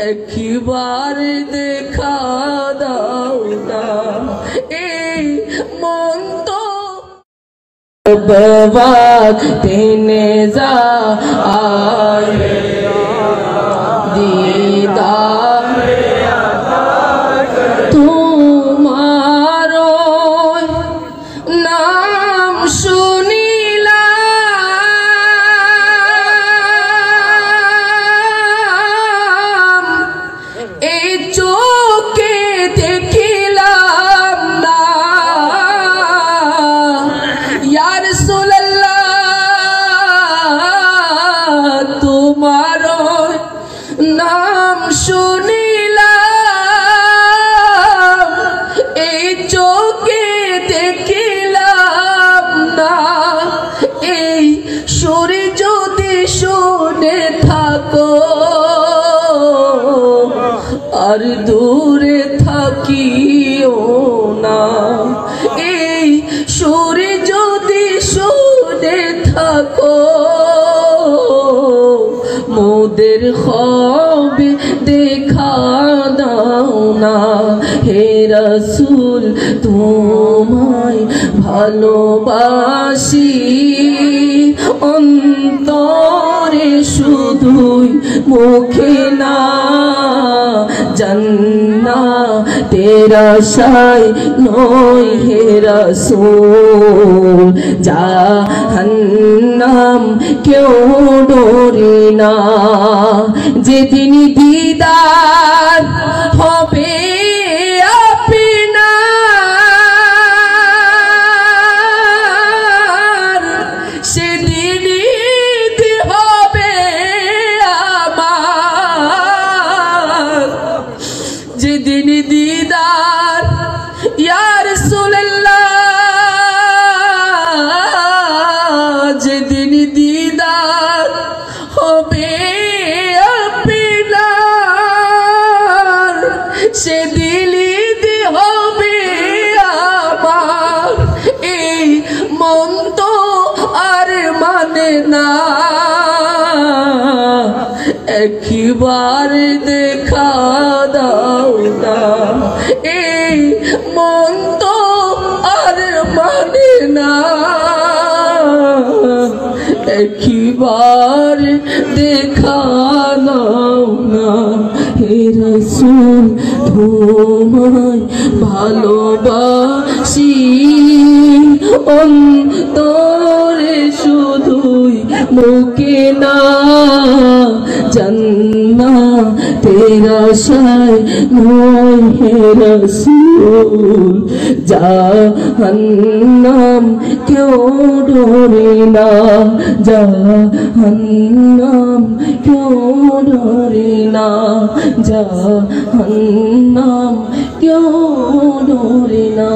একবার দেখা দাও না এই মন তো वक्त जा आए दीदार तुम्हारो नाम सुनिलाम ए चोखे देखिलाम ना या रसूल अल्लाह तुम्हारो नाम শুনিলাম এই চোখে দেখিলাম না এই সুরে যদি শুনে থাকো আর দূরে থাকিও না এই সুরে যদি শুনে থাকো মোদের খবে দেখা দাও না হে রাসূল তোমায় ভালোবাসি অন্তরে শুধুই মুখে না জান্নাতের আশায় নয় হে রাসূল জাহান্নাম কেউ ডরে না যেদিন দিদার হবে আপনার সেদিনই হবে আমার যেদিন দিদার ইয়া রাসূলুল্লাহ যেদিন দিদার হবে আপনার সেদিনই হবে আমার এই মন তো আর মানে না একবার দেখা দাও না এই মন তো আর মানে না একবার দেখা দাও না হে রাসূল তোমায় ভালোবাসি অন্তরে শুধুই মুখে না জান্নাতের আশায় নয় হে রাসূল জাহান্নাম কেউ ডরে না জাহান্নাম কেউ ডরে না জাহান্নাম কেউ ডরে না।